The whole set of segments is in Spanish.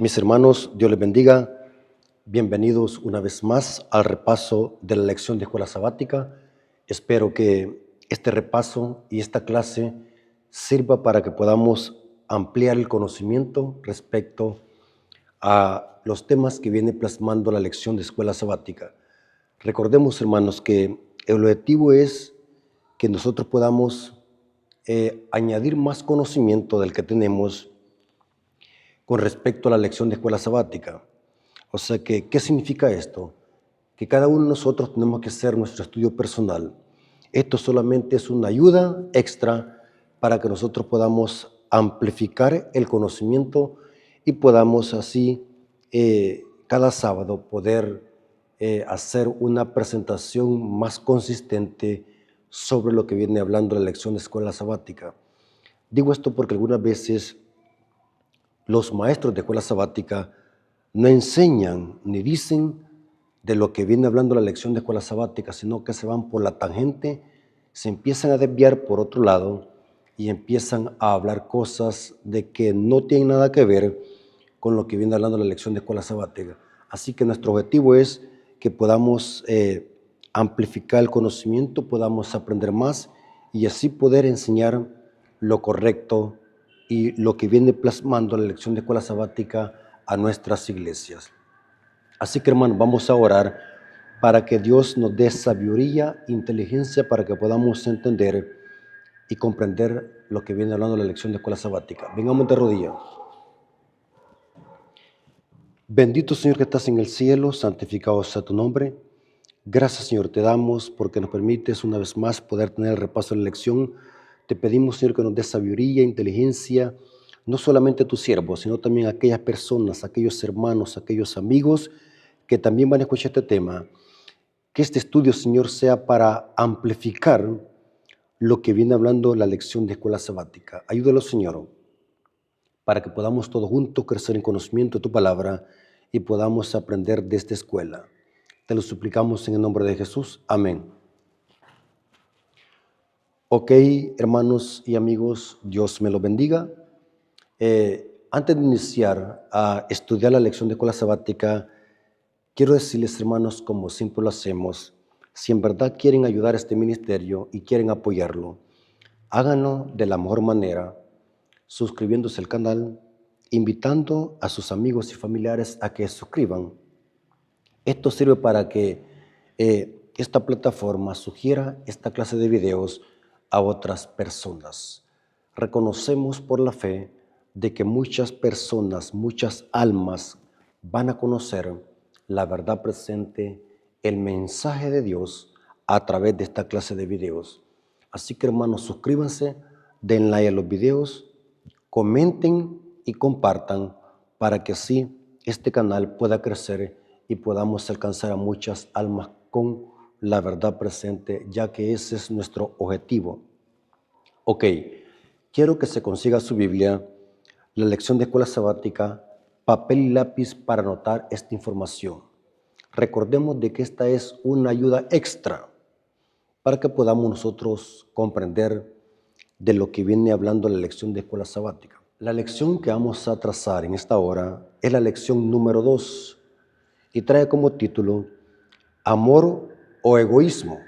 Mis hermanos, Dios les bendiga. Bienvenidos una vez más al repaso de la lección de escuela sabática. Espero que este repaso y esta clase sirva para que podamos ampliar el conocimiento respecto a los temas que viene plasmando la lección de escuela sabática. Recordemos, hermanos, que el objetivo es que nosotros podamos añadir más conocimiento del que tenemos con respecto a la lección de escuela sabática. O sea que, ¿qué significa esto? Que cada uno de nosotros tenemos que hacer nuestro estudio personal. Esto solamente es una ayuda extra para que nosotros podamos amplificar el conocimiento y podamos así cada sábado poder hacer una presentación más consistente sobre lo que viene hablando la lección de escuela sabática. Digo esto porque algunas veces los maestros de escuela sabática no enseñan ni dicen de lo que viene hablando la lección de escuela sabática, sino que se van por la tangente, se empiezan a desviar por otro lado y empiezan a hablar cosas de que no tienen nada que ver con lo que viene hablando la lección de escuela sabática. Así que nuestro objetivo es que podamos amplificar el conocimiento, podamos aprender más y así poder enseñar lo correcto y lo que viene plasmando la lección de escuela sabática a nuestras iglesias. Así que, hermanos, vamos a orar para que Dios nos dé sabiduría, inteligencia, para que podamos entender y comprender lo que viene hablando la lección de escuela sabática. Vengamos de rodillas. Bendito Señor que estás en el cielo, santificado sea tu nombre. Gracias, Señor, te damos porque nos permites una vez más poder tener el repaso de la lección. Te pedimos, Señor, que nos dé sabiduría, inteligencia, no solamente a tus siervos, sino también a aquellas personas, a aquellos hermanos, a aquellos amigos que también van a escuchar este tema. Que este estudio, Señor, sea para amplificar lo que viene hablando la lección de escuela sabática. Ayúdalo, Señor, para que podamos todos juntos crecer en conocimiento de tu palabra y podamos aprender de esta escuela. Te lo suplicamos en el nombre de Jesús. Amén. Ok, hermanos y amigos, Dios me los bendiga. Antes de iniciar a estudiar la lección de escuela sabática, quiero decirles, hermanos, como siempre lo hacemos, si en verdad quieren ayudar a este ministerio y quieren apoyarlo, háganlo de la mejor manera, suscribiéndose al canal, invitando a sus amigos y familiares a que se suscriban. Esto sirve para que esta plataforma sugiera esta clase de videos a otras personas. Reconocemos por la fe de que muchas personas, muchas almas van a conocer la verdad presente, el mensaje de Dios a través de esta clase de videos. Así que, hermanos, suscríbanse, den like a los videos, comenten y compartan para que así este canal pueda crecer y podamos alcanzar a muchas almas con la verdad presente, ya que ese es nuestro objetivo. Ok, quiero que se consiga su Biblia, la lección de escuela sabática, papel y lápiz para anotar esta información. Recordemos de que esta es una ayuda extra para que podamos nosotros comprender de lo que viene hablando la lección de escuela sabática. La lección que vamos a trazar en esta hora es la lección número 2 y trae como título Amor o egoísmo.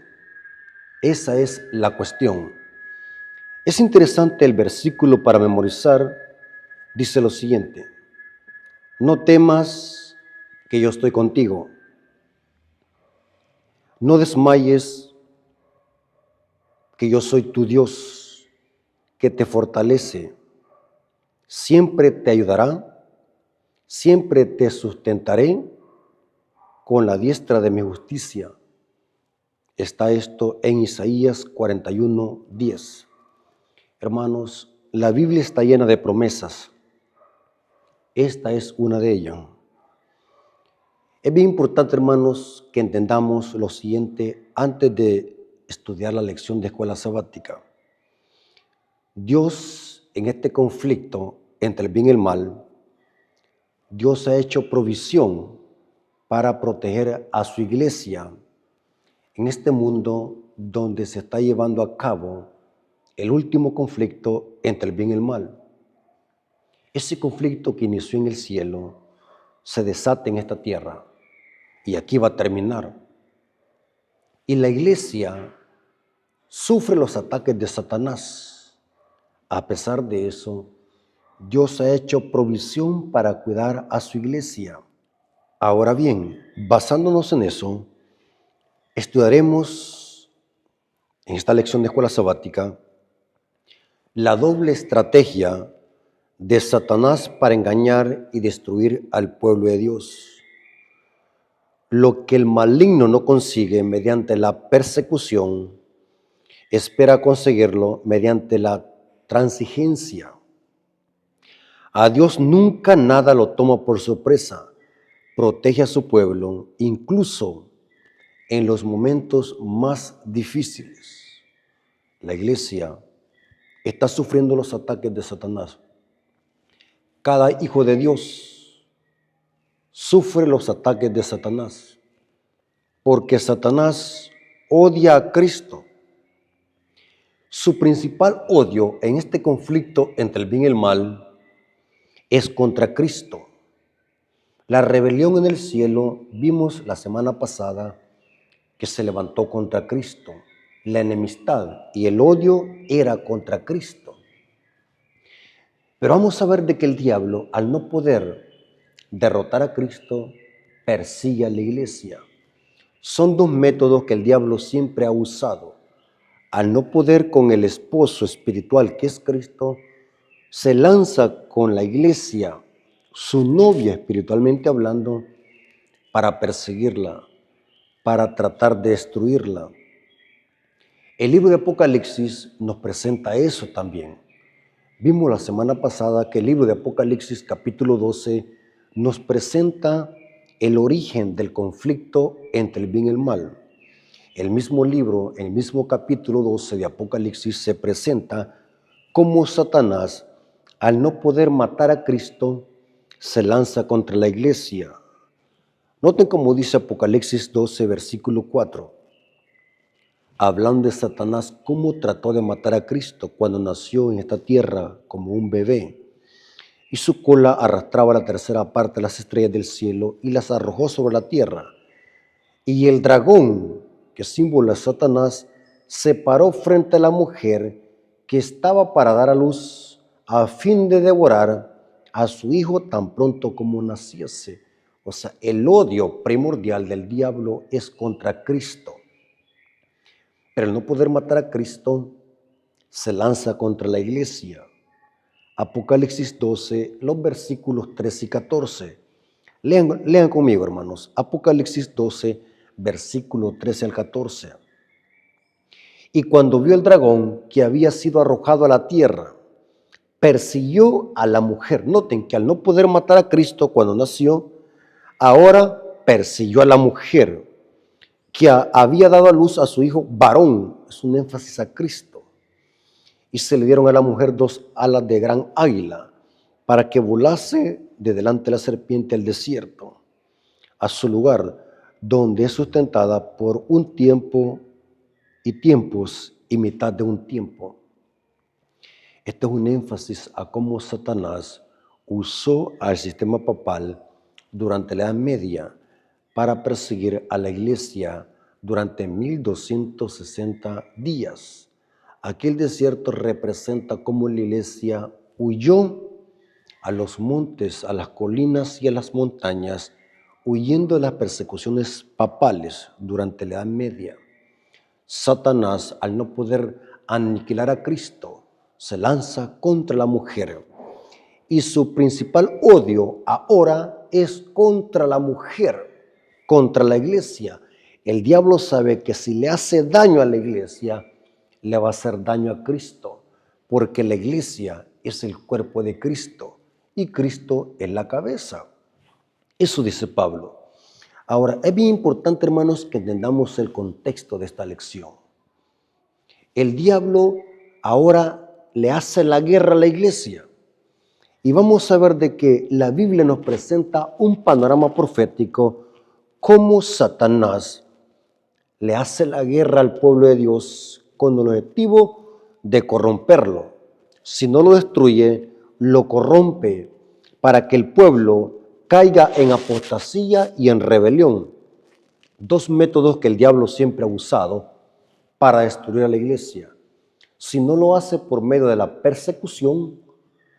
Esa es la cuestión. Es interesante el versículo para memorizar. Dice lo siguiente: no temas que yo estoy contigo. No desmayes que yo soy tu Dios, que te fortalece. Siempre te ayudará, siempre te sustentaré con la diestra de mi justicia. Está esto en Isaías 41:10. Hermanos, la Biblia está llena de promesas. Esta es una de ellas. Es bien importante, hermanos, que entendamos lo siguiente antes de estudiar la lección de escuela sabática. Dios, en este conflicto entre el bien y el mal, Dios ha hecho provisión para proteger a su iglesia en este mundo donde se está llevando a cabo el último conflicto entre el bien y el mal. Ese conflicto que inició en el cielo se desate en esta tierra. Y aquí va a terminar. Y la iglesia sufre los ataques de Satanás. A pesar de eso, Dios ha hecho provisión para cuidar a su iglesia. Ahora bien, basándonos en eso, estudiaremos en esta lección de escuela sabática la doble estrategia de Satanás para engañar y destruir al pueblo de Dios. Lo que el maligno no consigue mediante la persecución, espera conseguirlo mediante la transigencia. A Dios nunca nada lo toma por sorpresa. Protege a su pueblo, incluso en los momentos más difíciles. La iglesia está sufriendo los ataques de Satanás. Cada hijo de Dios sufre los ataques de Satanás, porque Satanás odia a Cristo. Su principal odio en este conflicto entre el bien y el mal es contra Cristo. La rebelión en el cielo, vimos la semana pasada que se levantó contra Cristo. La enemistad y el odio era contra Cristo. Pero vamos a ver de que el diablo, al no poder derrotar a Cristo, persigue a la iglesia. Son dos métodos que el diablo siempre ha usado. Al no poder con el esposo espiritual que es Cristo, se lanza con la iglesia, su novia espiritualmente hablando, para perseguirla, para tratar de destruirla. El libro de Apocalipsis nos presenta eso también. Vimos la semana pasada que el libro de Apocalipsis capítulo 12 nos presenta el origen del conflicto entre el bien y el mal. El mismo libro, el mismo capítulo 12 de Apocalipsis se presenta cómo Satanás, al no poder matar a Cristo, se lanza contra la iglesia. Noten cómo dice Apocalipsis 12, versículo 4. Hablando de Satanás, cómo trató de matar a Cristo cuando nació en esta tierra como un bebé. Y su cola arrastraba la tercera parte de las estrellas del cielo y las arrojó sobre la tierra. Y el dragón, que símbolo de Satanás, se paró frente a la mujer que estaba para dar a luz a fin de devorar a su hijo tan pronto como naciese. O sea, el odio primordial del diablo es contra Cristo. Pero al no poder matar a Cristo, se lanza contra la iglesia. Apocalipsis 12, los versículos 13 y 14. Lean conmigo, hermanos. Apocalipsis 12, versículo 13 al 14. Y cuando vio el dragón que había sido arrojado a la tierra, persiguió a la mujer. Noten que al no poder matar a Cristo cuando nació, ahora persiguió a la mujer que había dado a luz a su hijo varón. Es un énfasis a Cristo. Y se le dieron a la mujer dos alas de gran águila para que volase de delante de la serpiente al desierto, a su lugar, donde es sustentada por un tiempo y tiempos y mitad de un tiempo. Este es un énfasis a cómo Satanás usó al sistema papal durante la Edad Media para perseguir a la iglesia durante 1260 días. Aquel desierto representa cómo la iglesia huyó a los montes, a las colinas y a las montañas, huyendo de las persecuciones papales durante la Edad Media. Satanás, al no poder aniquilar a Cristo, se lanza contra la mujer. Y su principal odio ahora es contra la mujer, contra la iglesia. El diablo sabe que si le hace daño a la iglesia, le va a hacer daño a Cristo, porque la iglesia es el cuerpo de Cristo y Cristo es la cabeza. Eso dice Pablo. Ahora, es bien importante, hermanos, que entendamos el contexto de esta lección. El diablo ahora le hace la guerra a la iglesia. Y vamos a ver de que la Biblia nos presenta un panorama profético, cómo Satanás le hace la guerra al pueblo de Dios con el objetivo de corromperlo. Si no lo destruye, lo corrompe para que el pueblo caiga en apostasía y en rebelión. Dos métodos que el diablo siempre ha usado para destruir a la iglesia. Si no lo hace por medio de la persecución,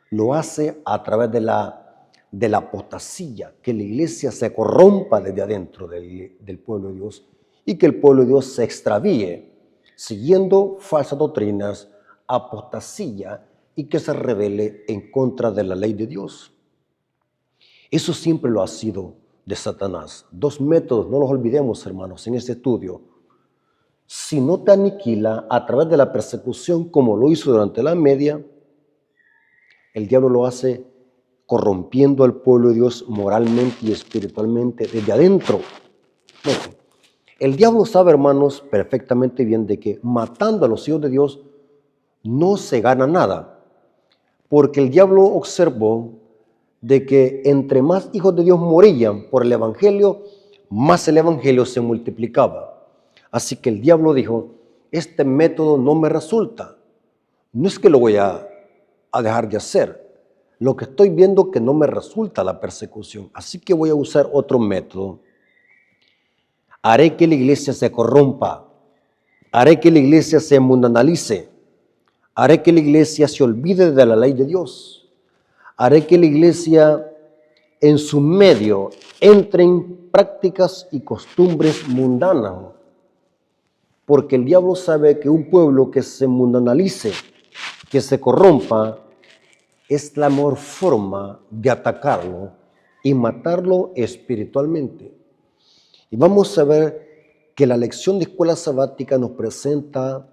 lo hace a través de la apostasía, que la iglesia se corrompa desde adentro del pueblo de Dios y que el pueblo de Dios se extravíe siguiendo falsas doctrinas, apostasía y que se rebele en contra de la ley de Dios. Eso siempre lo ha sido de Satanás. Dos métodos, no los olvidemos, hermanos, en este estudio. Si no te aniquila a través de la persecución, como lo hizo durante la media, el diablo lo hace corrompiendo al pueblo de Dios moralmente y espiritualmente desde adentro. Bueno, el diablo sabe, hermanos, perfectamente bien de que matando a los hijos de Dios no se gana nada, porque el diablo observó de que entre más hijos de Dios morían por el evangelio, más el evangelio se multiplicaba. Así que el diablo dijo, este método no me resulta, no es que lo voy a dejar de hacer, lo que estoy viendo que no me resulta la persecución, así que voy a usar otro método. Haré que la iglesia se corrompa, haré que la iglesia se mundanalice, haré que la iglesia se olvide de la ley de Dios, haré que la iglesia en su medio entre en prácticas y costumbres mundanas, porque el diablo sabe que un pueblo que se mundanalice, que se corrompa, es la mejor forma de atacarlo y matarlo espiritualmente. Y vamos a ver que la lección de escuela sabática nos presenta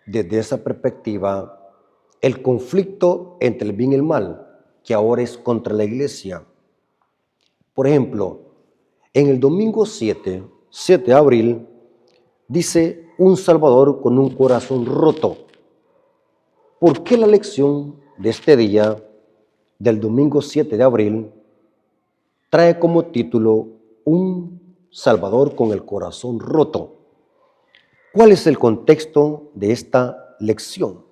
desde esa perspectiva el conflicto entre el bien y el mal, que ahora es contra la iglesia. Por ejemplo, en el domingo 7 de abril, dice un Salvador con un corazón roto. ¿Por qué la lección de este día, del domingo 7 de abril, trae como título un Salvador con el corazón roto? ¿Cuál es el contexto de esta lección?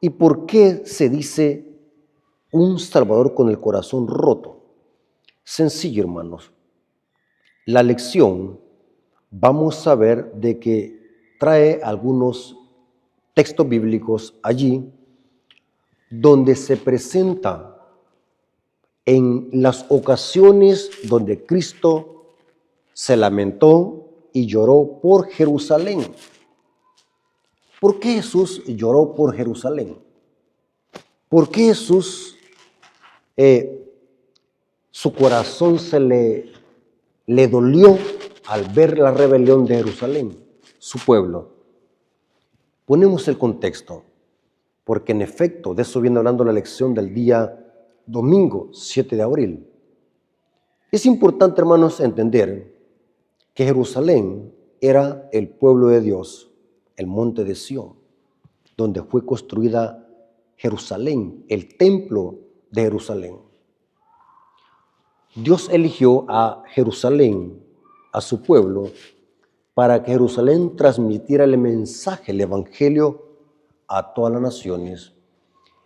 ¿Y por qué se dice un Salvador con el corazón roto? Sencillo, hermanos. La lección, vamos a ver de que trae algunos textos bíblicos allí donde se presenta en las ocasiones donde Cristo se lamentó y lloró por Jerusalén. ¿Por qué Jesús lloró por Jerusalén? ¿Por qué Jesús, su corazón se le dolió al ver la rebelión de Jerusalén, su pueblo? Ponemos el contexto, porque en efecto, de eso viene hablando la lección del día domingo 7 de abril. Es importante, hermanos, entender que Jerusalén era el pueblo de Dios, el monte de Sión, donde fue construida Jerusalén, el templo de Jerusalén. Dios eligió a Jerusalén, a su pueblo, para que Jerusalén transmitiera el mensaje, el evangelio a todas las naciones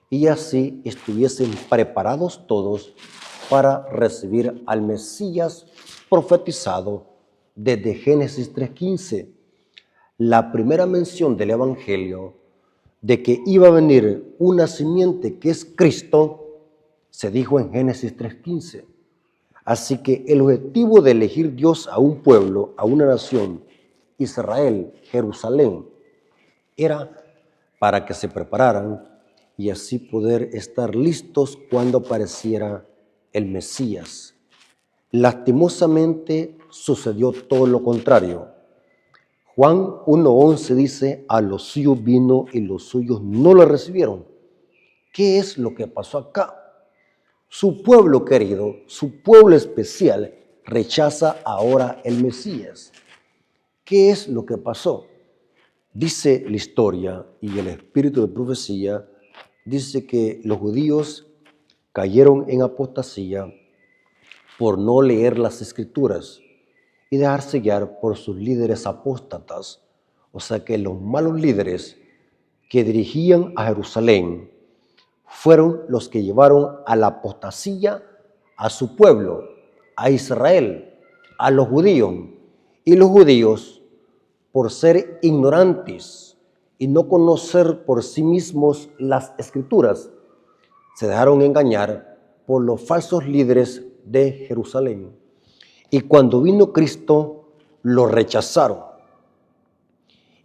y así estuviesen preparados todos para recibir al Mesías profetizado desde Génesis 3:15. La primera mención del evangelio de que iba a venir una simiente que es Cristo se dijo en Génesis 3:15. Así que el objetivo de elegir Dios a un pueblo, a una nación, Israel, Jerusalén, era para que se prepararan y así poder estar listos cuando apareciera el Mesías. Lastimosamente sucedió todo lo contrario. Juan 1:11 dice, a los suyos vino y los suyos no lo recibieron. ¿Qué es lo que pasó acá? Su pueblo querido, su pueblo especial, rechaza ahora el Mesías. ¿Qué es lo que pasó? Dice la historia y el espíritu de profecía, dice que los judíos cayeron en apostasía por no leer las escrituras y dejarse guiar por sus líderes apóstatas. O sea que los malos líderes que dirigían a Jerusalén fueron los que llevaron a la apostasía a su pueblo, a Israel, a los judíos. Y los judíos, por ser ignorantes y no conocer por sí mismos las Escrituras, se dejaron engañar por los falsos líderes de Jerusalén. Y cuando vino Cristo, lo rechazaron.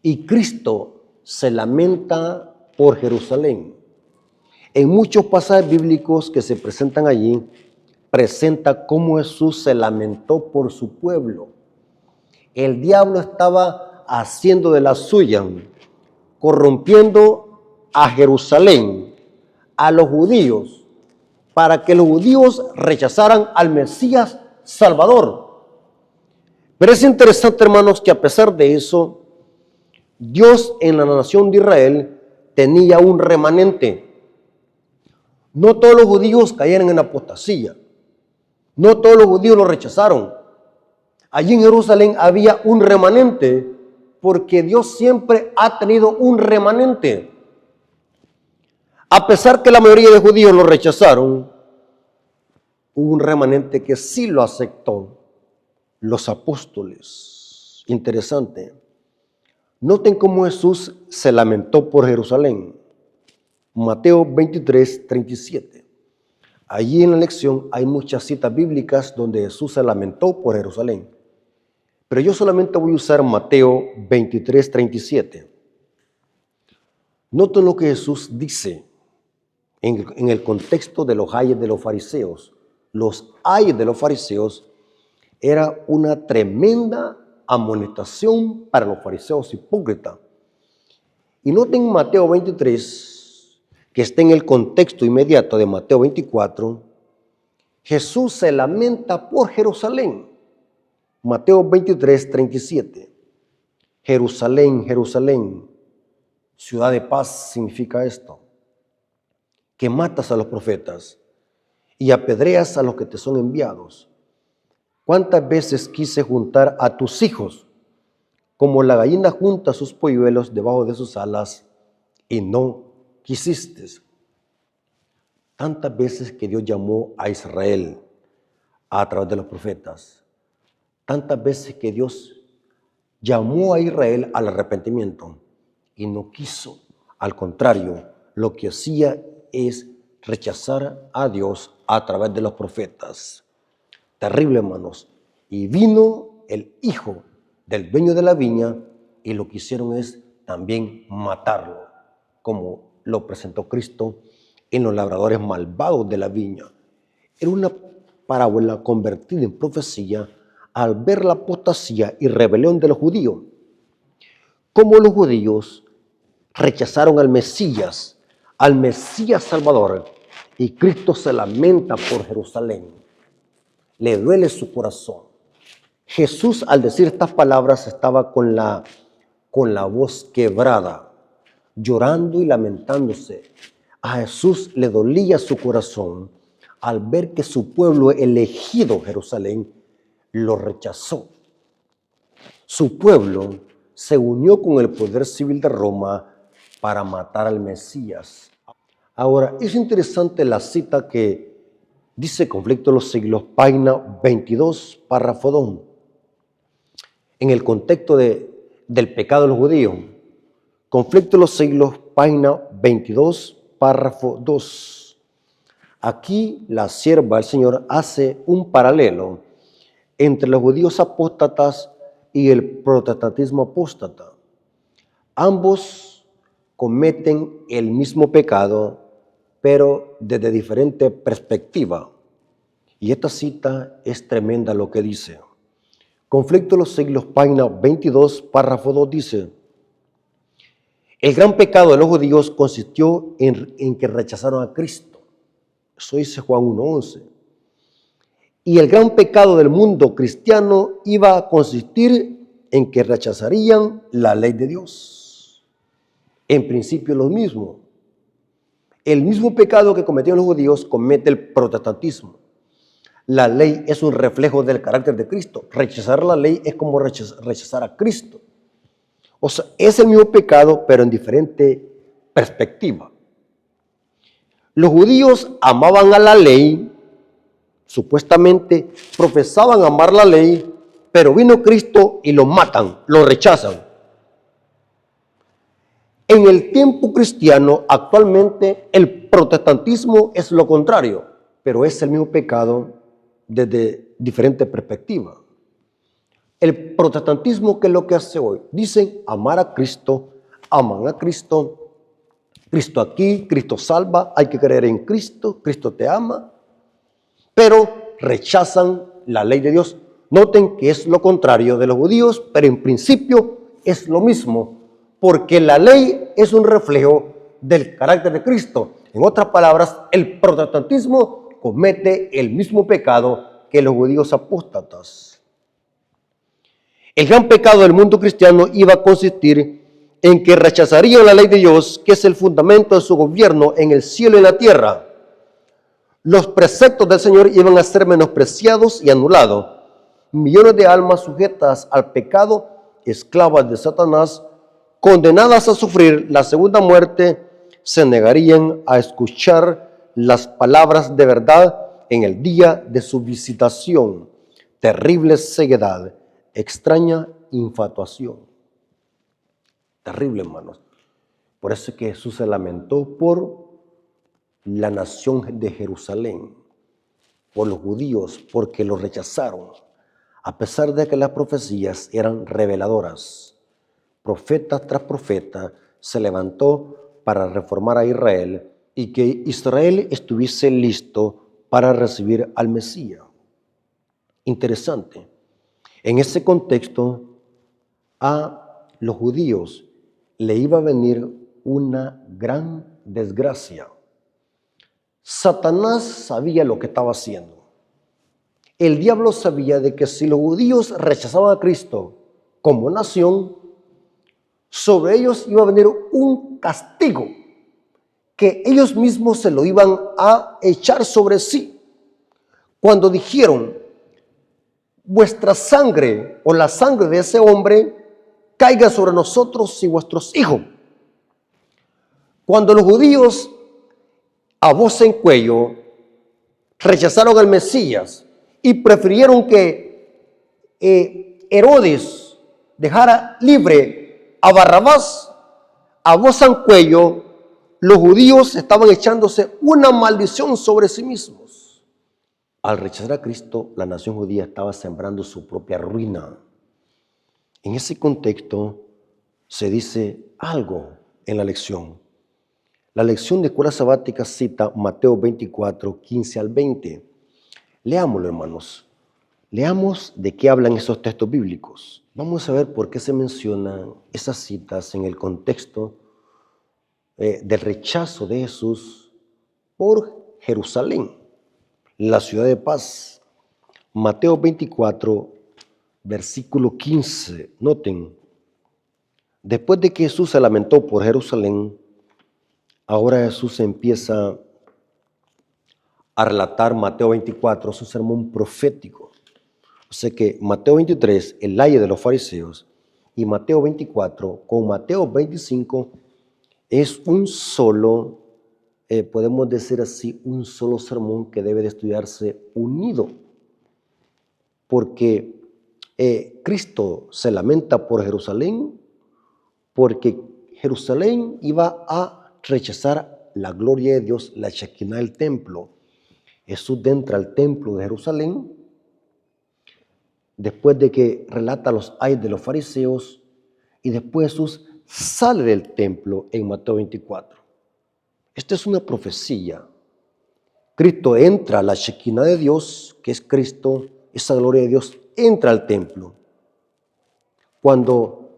Y Cristo se lamenta por Jerusalén. En muchos pasajes bíblicos que se presentan allí, presenta cómo Jesús se lamentó por su pueblo. El diablo estaba haciendo de la suya, corrompiendo a Jerusalén, a los judíos, para que los judíos rechazaran al Mesías Salvador. Pero es interesante, hermanos, que a pesar de eso, Dios en la nación de Israel tenía un remanente. No todos los judíos cayeron en apostasía. No todos los judíos lo rechazaron. Allí en Jerusalén había un remanente, porque Dios siempre ha tenido un remanente. A pesar que la mayoría de judíos lo rechazaron, hubo un remanente que sí lo aceptó, los apóstoles. Interesante. Noten cómo Jesús se lamentó por Jerusalén. Mateo 23, 37. Allí en la lección hay muchas citas bíblicas donde Jesús se lamentó por Jerusalén. Pero yo solamente voy a usar Mateo 23, 37. Noten lo que Jesús dice en el contexto de los ayes de los fariseos. Los ayes de los fariseos era una tremenda amonestación para los fariseos hipócritas. Y noten Mateo 23, que está en el contexto inmediato de Mateo 24, Jesús se lamenta por Jerusalén. Mateo 23, 37. Jerusalén, Jerusalén, ciudad de paz significa esto, que matas a los profetas y apedreas a los que te son enviados. ¿Cuántas veces quise juntar a tus hijos como la gallina junta sus polluelos debajo de sus alas y no quisiste? Tantas veces que Dios llamó a Israel a través de los profetas. Tantas veces que Dios llamó a Israel al arrepentimiento y no quiso. Al contrario, lo que hacía es rechazar a Dios a través de los profetas. Terrible, hermanos. Y vino el hijo del dueño de la viña y lo que hicieron es también matarlo, como lo presentó Cristo en los labradores malvados de la viña. Era una parábola convertida en profecía al ver la apostasía y rebelión de los judíos. Cómo los judíos rechazaron al Mesías Salvador, y Cristo se lamenta por Jerusalén. Le duele su corazón. Jesús, al decir estas palabras, estaba con la voz quebrada, llorando y lamentándose. A Jesús le dolía su corazón al ver que su pueblo elegido, Jerusalén, lo rechazó. Su pueblo se unió con el poder civil de Roma para matar al Mesías. Ahora, es interesante la cita que dice Conflicto de los Siglos, página 22, párrafo 2. En el contexto del pecado de los judíos. Conflicto de los Siglos, página 22, párrafo 2. Aquí la sierva del Señor hace un paralelo entre los judíos apóstatas y el protestantismo apóstata. Ambos cometen el mismo pecado, pero desde diferente perspectiva. Y esta cita es tremenda lo que dice. Conflicto de los Siglos, página 22, párrafo 2 dice: el gran pecado de los judíos consistió en que rechazaron a Cristo. Eso dice Juan 1:11. Y el gran pecado del mundo cristiano iba a consistir en que rechazarían la ley de Dios. En principio lo mismo. El mismo pecado que cometieron los judíos comete el protestantismo. La ley es un reflejo del carácter de Cristo. Rechazar la ley es como rechazar a Cristo. O sea, es el mismo pecado, pero en diferente perspectiva. Los judíos amaban a la ley supuestamente profesaban amar la ley, pero vino Cristo y lo matan, lo rechazan. En el tiempo cristiano, actualmente, el protestantismo es lo contrario, pero es el mismo pecado desde diferentes perspectivas. El protestantismo, ¿qué es lo que hace hoy? Dicen amar a Cristo, aman a Cristo, Cristo aquí, Cristo salva, hay que creer en Cristo, Cristo te ama, pero rechazan la ley de Dios. Noten que es lo contrario de los judíos, pero en principio es lo mismo, porque la ley es un reflejo del carácter de Cristo. En otras palabras, el protestantismo comete el mismo pecado que los judíos apóstatas. El gran pecado del mundo cristiano iba a consistir en que rechazarían la ley de Dios, que es el fundamento de su gobierno en el cielo y la tierra. Los preceptos del Señor iban a ser menospreciados y anulados. Millones de almas sujetas al pecado, esclavas de Satanás, condenadas a sufrir la segunda muerte, se negarían a escuchar las palabras de verdad en el día de su visitación. Terrible ceguedad, extraña infatuación. Terrible, hermanos. Por eso es que Jesús se lamentó por la nación de Jerusalén, por los judíos, porque los rechazaron, a pesar de que las profecías eran reveladoras. Profeta tras profeta se levantó para reformar a Israel y que Israel estuviese listo para recibir al Mesías. Interesante. En ese contexto, a los judíos le iba a venir una gran desgracia. Satanás sabía lo que estaba haciendo. El diablo sabía de que si los judíos rechazaban a Cristo como nación, sobre ellos iba a venir un castigo que ellos mismos se lo iban a echar sobre sí. Cuando dijeron, vuestra sangre o la sangre de ese hombre caiga sobre nosotros y vuestros hijos. Cuando los judíos a voz en cuello rechazaron al Mesías y prefirieron que Herodes dejara libre a Barrabás, a voz en cuello los judíos estaban echándose una maldición sobre sí mismos. Al rechazar a Cristo, la nación judía estaba sembrando su propia ruina. En ese contexto se dice algo en la lección. La lección de escuela sabática cita Mateo 24, 15 al 20. Leámoslo, hermanos. Leamos de qué hablan esos textos bíblicos. Vamos a ver por qué se mencionan esas citas en el contexto del rechazo de Jesús por Jerusalén, la ciudad de paz. Mateo 24, versículo 15. Noten, después de que Jesús se lamentó por Jerusalén, ahora Jesús empieza a relatar Mateo 24, es un sermón profético. O sea que Mateo 23, el aye de los fariseos, y Mateo 24 con Mateo 25 es un solo, podemos decir así, un solo sermón que debe de estudiarse unido. Porque Cristo se lamenta por Jerusalén, porque Jerusalén iba a rechazar la gloria de Dios, la Shekinah del templo. Jesús entra al templo de Jerusalén, después de que relata los ayes de los fariseos, y después Jesús sale del templo en Mateo 24. Esta es una profecía. Cristo entra a la Shekinah de Dios, que es Cristo, esa gloria de Dios, entra al templo. Cuando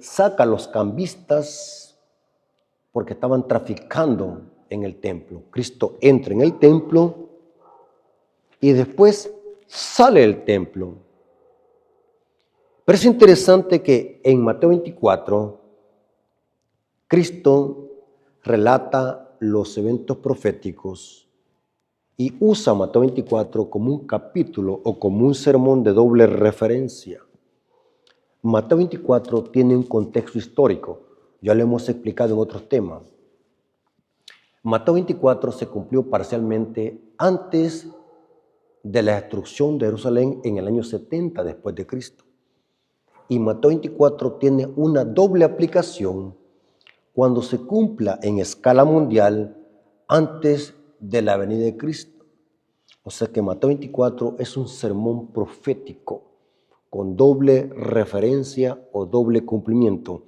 saca a los cambistas, porque estaban traficando en el templo, Cristo entra en el templo y después sale del templo. Pero es interesante que en Mateo 24, Cristo relata los eventos proféticos y usa Mateo 24 como un capítulo o como un sermón de doble referencia. Mateo 24 tiene un contexto histórico, ya lo hemos explicado en otros temas. Mateo 24 se cumplió parcialmente antes de la destrucción de Jerusalén en el año 70 después de Cristo. Y Mateo 24 tiene una doble aplicación cuando se cumpla en escala mundial antes de la venida de Cristo. O sea que Mateo 24 es un sermón profético con doble referencia o doble cumplimiento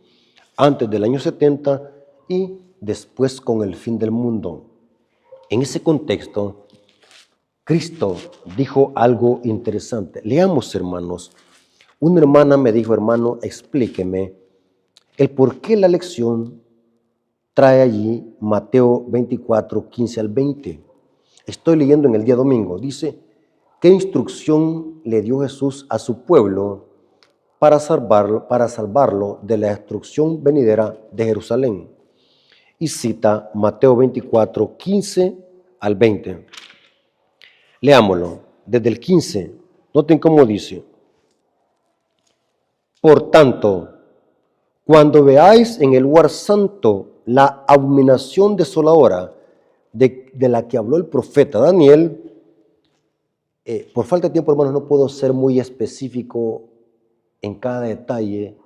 antes del año 70 y después con el fin del mundo. En ese contexto, Cristo dijo algo interesante. Leamos, hermanos. Una hermana me dijo, hermano, explíqueme el por qué la lección trae allí Mateo 24, 15 al 20. Estoy leyendo en el día domingo. Dice, ¿qué instrucción le dio Jesús a su pueblo para salvarlo de la destrucción venidera de Jerusalén? Y cita Mateo 24, 15 al 20. Leámoslo, desde el 15. Noten cómo dice. Por tanto, cuando veáis en el lugar santo la abominación desoladora de la que habló el profeta Daniel, por falta de tiempo, hermanos, no puedo ser muy específico en cada detalle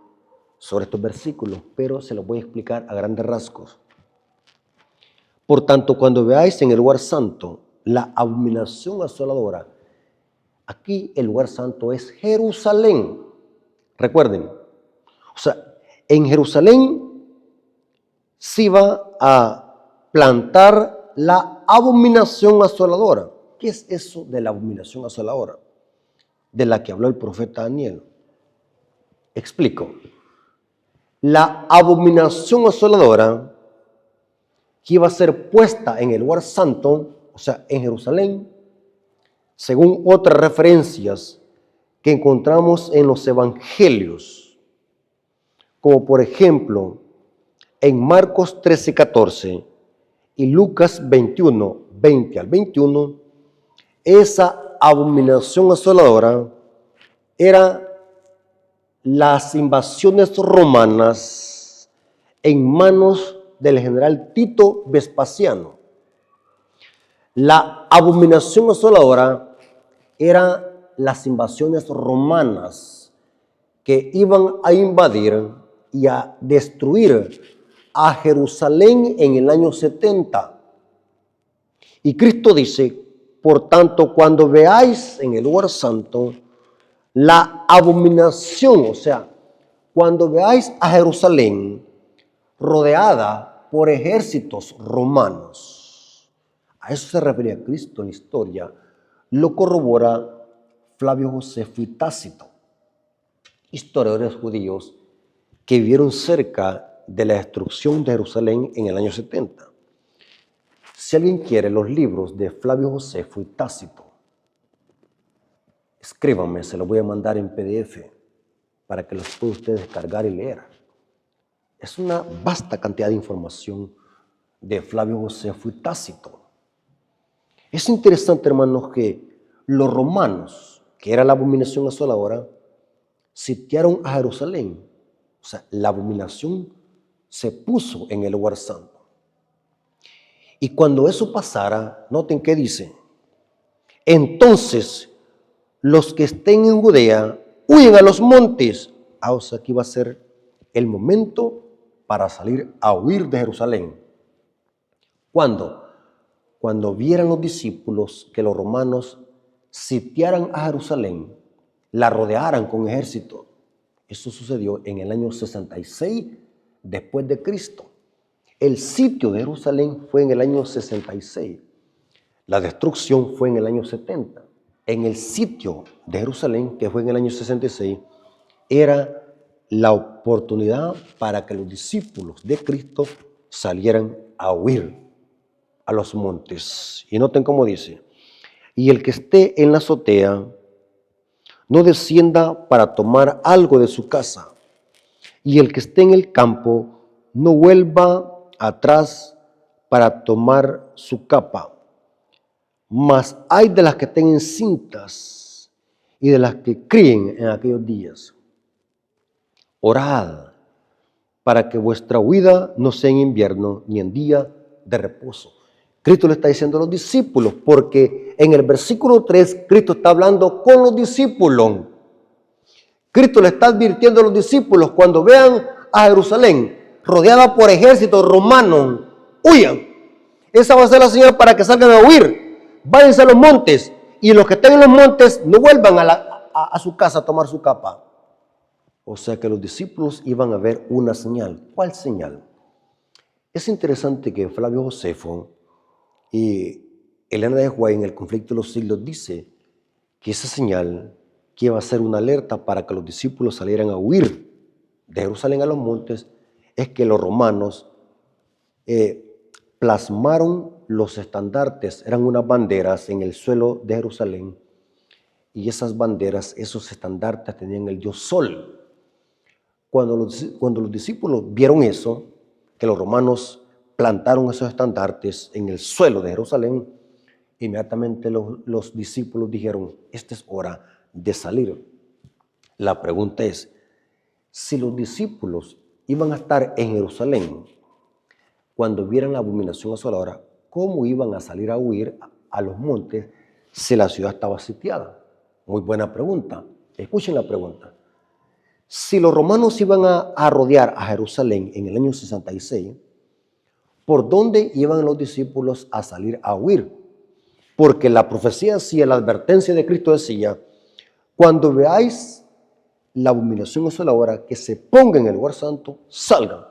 sobre estos versículos, pero se los voy a explicar a grandes rasgos. Por tanto, cuando veáis en el lugar santo la abominación asoladora, aquí el lugar santo es Jerusalén. Recuerden, o sea, en Jerusalén se iba a plantar la abominación asoladora. ¿Qué es eso de la abominación asoladora? De la que habló el profeta Daniel. Explico. La abominación asoladora que iba a ser puesta en el lugar santo, o sea, en Jerusalén, según otras referencias que encontramos en los evangelios, como por ejemplo en Marcos 13:14 y Lucas 21, 20 al 21, esa abominación asoladora era las invasiones romanas en manos del general Tito Vespasiano. La abominación asoladora era las invasiones romanas que iban a invadir y a destruir a Jerusalén en el año 70. Y Cristo dice, por tanto, cuando veáis en el lugar santo la abominación, o sea, cuando veáis a Jerusalén rodeada por ejércitos romanos, a eso se refería Cristo en la historia, lo corrobora Flavio Josefo y Tácito, historiadores judíos que vivieron cerca de la destrucción de Jerusalén en el año 70. Si alguien quiere los libros de Flavio Josefo y Tácito, escríbanme, se los voy a mandar en PDF para que los puedan ustedes descargar y leer. Es una vasta cantidad de información de Flavio Josefo y Tácito. Es interesante, hermanos, que los romanos, que era la abominación asoladora, sitiaron a Jerusalén. O sea, la abominación se puso en el lugar santo. Y cuando eso pasara, noten qué dice. Entonces, los que estén en Judea, huyen a los montes. O sea, aquí va a ser el momento para salir a huir de Jerusalén. ¿Cuándo? Cuando vieran los discípulos que los romanos sitiaran a Jerusalén, la rodearan con ejército. Eso sucedió en el año 66 después de Cristo. El sitio de Jerusalén fue en el año 66. La destrucción fue en el año 70. En el sitio de Jerusalén, que fue en el año 66, era la oportunidad para que los discípulos de Cristo salieran a huir a los montes. Y noten cómo dice, y el que esté en la azotea no descienda para tomar algo de su casa, y el que esté en el campo no vuelva atrás para tomar su capa. Mas hay de las que estén cintas y de las que críen en aquellos días. Orad para que vuestra huida no sea en invierno ni en día de reposo. Cristo le está diciendo a los discípulos, porque en el versículo 3 Cristo está hablando con los discípulos. Cristo le está advirtiendo a los discípulos, cuando vean a Jerusalén rodeada por ejércitos romanos, huyan. Esa va a ser la señal para que salgan a huir. Váyanse a los montes, y los que estén en los montes no vuelvan a su casa a tomar su capa. O sea que los discípulos iban a ver una señal. ¿Cuál señal? Es interesante que Flavio Josefo y Elena de White en el conflicto de los siglos dice que esa señal que iba a ser una alerta para que los discípulos salieran a huir de Jerusalén a los montes es que los romanos plasmaron los estandartes, eran unas banderas en el suelo de Jerusalén, y esas banderas, esos estandartes tenían el dios Sol. Cuando los discípulos vieron eso, que los romanos plantaron esos estandartes en el suelo de Jerusalén, inmediatamente los discípulos dijeron, esta es hora de salir. La pregunta es, si los discípulos iban a estar en Jerusalén cuando vieran la abominación asoladora, ¿cómo iban a salir a huir a los montes si la ciudad estaba sitiada? Muy buena pregunta. Escuchen la pregunta. Si los romanos iban a rodear a Jerusalén en el año 66, ¿por dónde iban los discípulos a salir a huir? Porque la profecía decía, la advertencia de Cristo decía, cuando veáis la abominación asoladora, que se ponga en el lugar santo, salgan.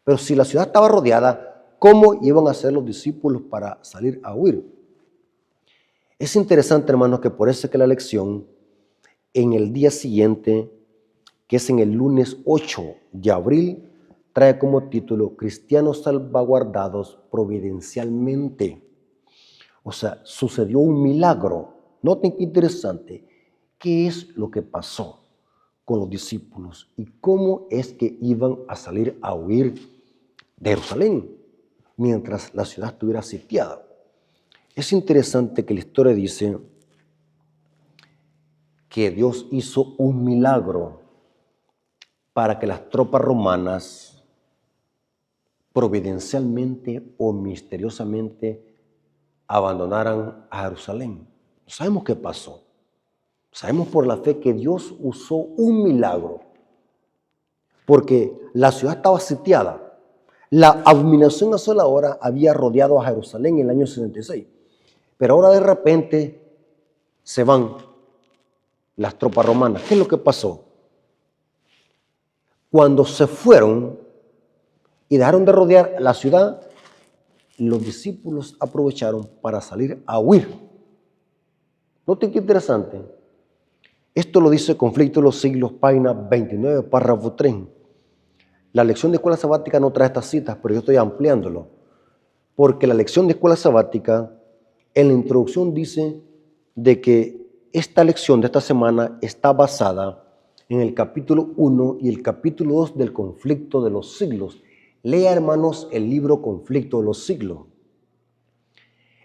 Pero si la ciudad estaba rodeada, ¿cómo iban a hacer los discípulos para salir a huir? Es interesante, hermanos, que por eso es que la lección en el día siguiente, que es en el lunes 8 de abril, trae como título Cristianos salvaguardados providencialmente. O sea, sucedió un milagro. Noten qué interesante. ¿Qué es lo que pasó con los discípulos? ¿Y cómo es que iban a salir a huir de Jerusalén mientras la ciudad estuviera sitiada? Es interesante que la historia dice que Dios hizo un milagro para que las tropas romanas providencialmente o misteriosamente abandonaran a Jerusalén. No sabemos qué pasó. Sabemos por la fe que Dios usó un milagro, porque la ciudad estaba sitiada. La abominación asoladora había rodeado a Jerusalén en el año 66, pero ahora de repente se van las tropas romanas. ¿Qué es lo que pasó? Cuando se fueron y dejaron de rodear la ciudad, los discípulos aprovecharon para salir a huir. Noten qué interesante. Esto lo dice Conflicto de los Siglos, página 29, párrafo 3. La lección de escuela sabática no trae estas citas, pero yo estoy ampliándolo. Porque la lección de escuela sabática, en la introducción dice de que esta lección de esta semana está basada en el capítulo 1 y el capítulo 2 del Conflicto de los Siglos. Lea, hermanos, el libro Conflicto de los Siglos.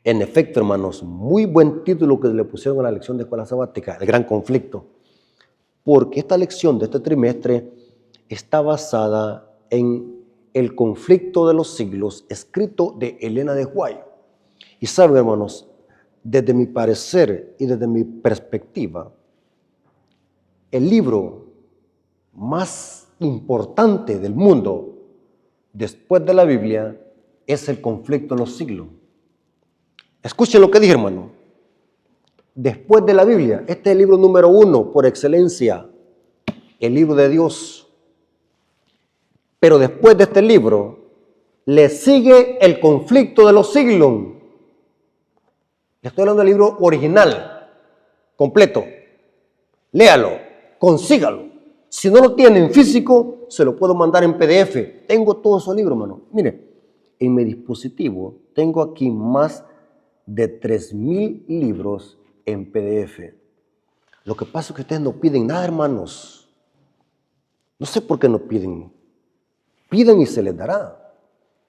En efecto, hermanos, muy buen título que le pusieron a la lección de escuela sabática, el gran conflicto, porque esta lección de este trimestre está basada en el Conflicto de los Siglos, escrito de Elena de White. Y saben, hermanos, desde mi parecer y desde mi perspectiva, el libro más importante del mundo después de la Biblia es el Conflicto de los Siglos. Escuchen lo que dije, hermano. Después de la Biblia, este es el libro número 1 por excelencia, el libro de Dios. Pero después de este libro, le sigue el Conflicto de los Siglos. Le estoy hablando del libro original, completo. Léalo, consígalo. Si no lo tiene en físico, se lo puedo mandar en PDF. Tengo todos esos libros, hermano. Mire, en mi dispositivo tengo aquí más de 3,000 libros en PDF. Lo que pasa es que ustedes no piden nada, hermanos. No sé por qué no piden. Pidan y se les dará.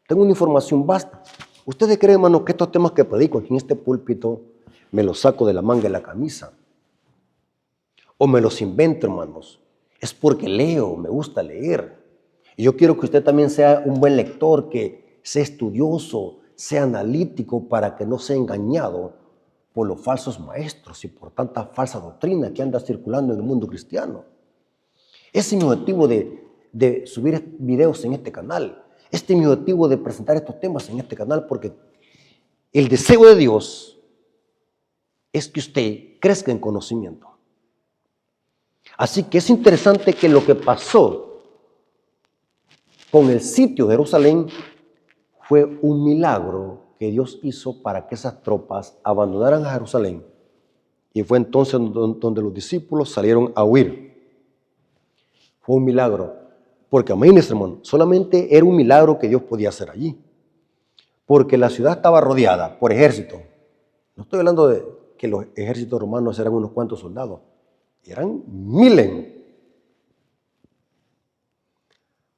Tengo una información vasta. ¿Ustedes creen, hermanos, que estos temas que predico aquí en este púlpito me los saco de la manga de la camisa? ¿O me los invento, hermanos? Es porque leo, me gusta leer. Y yo quiero que usted también sea un buen lector, que sea estudioso, sea analítico para que no sea engañado por los falsos maestros y por tanta falsa doctrina que anda circulando en el mundo cristiano. Ese es mi objetivo de subir videos en este canal. Este es mi objetivo de presentar estos temas en este canal, porque el deseo de Dios es que usted crezca en conocimiento. Así que es interesante que lo que pasó con el sitio de Jerusalén fue un milagro que Dios hizo para que esas tropas abandonaran a Jerusalén. Y fue entonces donde los discípulos salieron a huir. Fue un milagro. Porque, imagínense, hermano, solamente era un milagro que Dios podía hacer allí. Porque la ciudad estaba rodeada por ejércitos. No estoy hablando de que los ejércitos romanos eran unos cuantos soldados. Eran miles.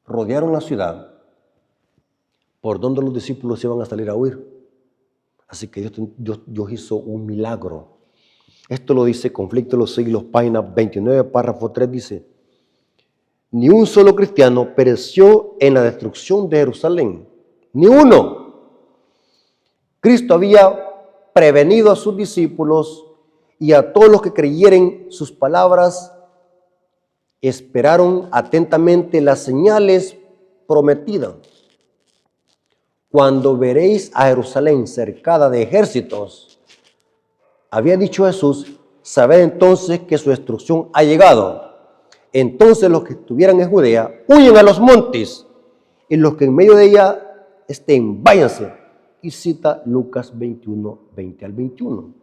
Rodearon la ciudad por donde los discípulos iban a salir a huir. Así que Dios hizo un milagro. Esto lo dice Conflicto de los Siglos, página 29, párrafo 3, dice: ni un solo cristiano pereció en la destrucción de Jerusalén. Ni uno. Cristo había prevenido a sus discípulos y a todos los que creyeren sus palabras. Esperaron atentamente las señales prometidas. Cuando veréis a Jerusalén cercada de ejércitos, había dicho Jesús, sabed entonces que su destrucción ha llegado. Entonces los que estuvieran en Judea huyen a los montes, y los que en medio de ella estén, váyanse. Y cita Lucas 21, 20 al 21.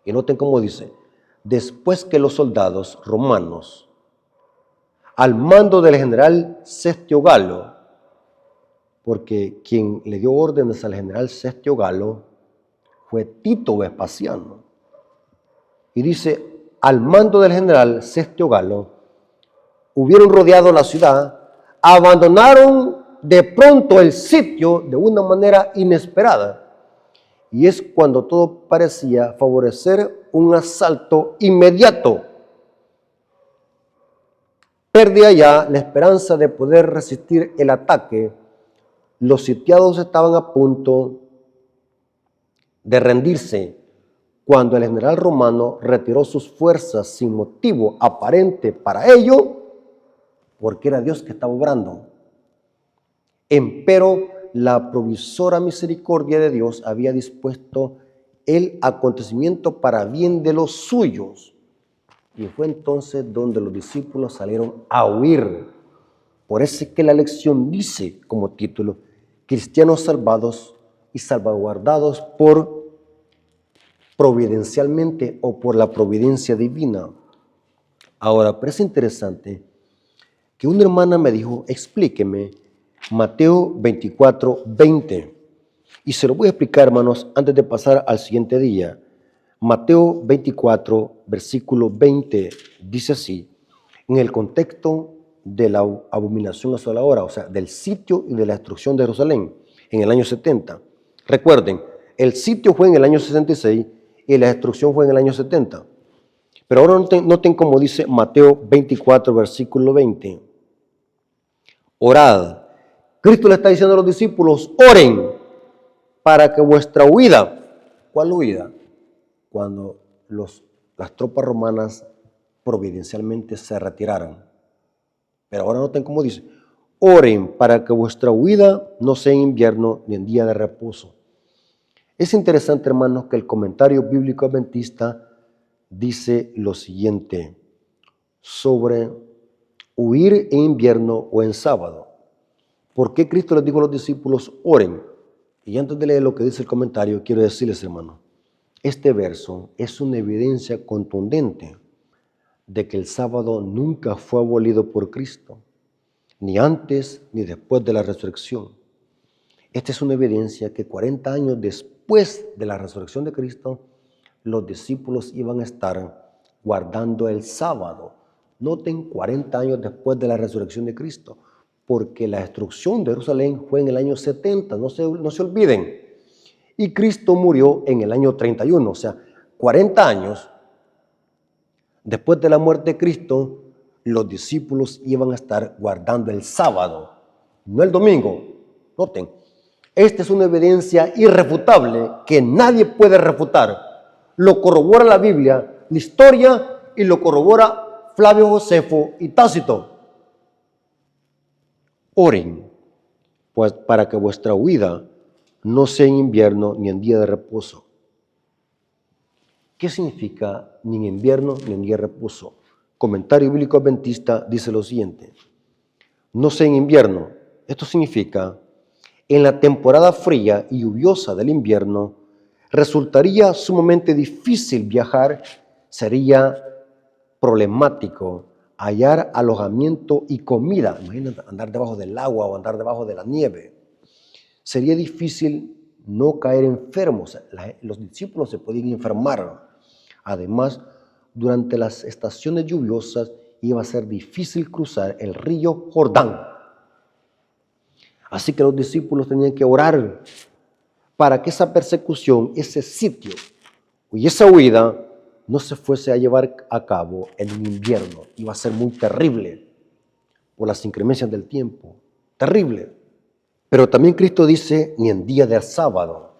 Y noten cómo dice: después que los soldados romanos, al mando del general Sestio Galo, porque quien le dio órdenes al general Sestio Galo fue Tito Vespasiano. Y dice, al mando del general Sestio Galo, hubieron rodeado la ciudad, abandonaron de pronto el sitio de una manera inesperada. Y es cuando todo parecía favorecer un asalto inmediato. Perdía ya la esperanza de poder resistir el ataque. Los sitiados estaban a punto de rendirse cuando el general romano retiró sus fuerzas sin motivo aparente para ello, porque era Dios que estaba obrando. Empero la provisora misericordia de Dios había dispuesto el acontecimiento para bien de los suyos. Y fue entonces donde los discípulos salieron a huir. Por eso es que la lección dice como título: cristianos salvados y salvaguardados por providencialmente o por la providencia divina. Ahora, pero es interesante que una hermana me dijo, explíqueme Mateo 24, 20. Y se lo voy a explicar, hermanos, antes de pasar al siguiente día. Mateo 24, versículo 20, dice así, en el contexto de la abominación asoladora, o sea, del sitio y de la destrucción de Jerusalén en el año 70. Recuerden, el sitio fue en el año 66 y la destrucción fue en el año 70. Pero ahora noten cómo dice Mateo 24, versículo 20. Orad. Cristo le está diciendo a los discípulos, oren para que vuestra huida, ¿cuál huida? Cuando las tropas romanas providencialmente se retiraron. Pero ahora noten cómo dice, oren para que vuestra huida no sea en invierno ni en día de reposo. Es interesante, hermanos, que el comentario bíblico adventista dice lo siguiente sobre huir en invierno o en sábado. ¿Por qué Cristo les dijo a los discípulos, oren? Y antes de leer lo que dice el comentario, quiero decirles, hermano, este verso es una evidencia contundente de que el sábado nunca fue abolido por Cristo, ni antes ni después de la resurrección. Esta es una evidencia que 40 años después de la resurrección de Cristo, los discípulos iban a estar guardando el sábado. Noten, 40 años después de la resurrección de Cristo, porque la destrucción de Jerusalén fue en el año 70, no se olviden. Y Cristo murió en el año 31, o sea, 40 años después de la muerte de Cristo, los discípulos iban a estar guardando el sábado, no el domingo. Noten, Esta es una evidencia irrefutable que nadie puede refutar. Lo corrobora la Biblia, la historia, y lo corrobora Flavio Josefo y Tácito. Oren, pues, para que vuestra huida no sea en invierno ni en día de reposo. ¿Qué significa ni en invierno ni en día de reposo? Comentario Bíblico Adventista dice lo siguiente: no sea en invierno. Esto significa, en la temporada fría y lluviosa del invierno, resultaría sumamente difícil viajar, sería problemático hallar alojamiento y comida. Imagínate andar debajo del agua o andar debajo de la nieve. Sería difícil no caer enfermos. Los discípulos se podían enfermar. Además, durante las estaciones lluviosas iba a ser difícil cruzar el río Jordán. Así que los discípulos tenían que orar para que esa persecución, ese sitio y esa huida no se fuese a llevar a cabo en un invierno. Iba a ser muy terrible por las inclemencias del tiempo. Terrible. Pero también Cristo dice, ni en día de sábado.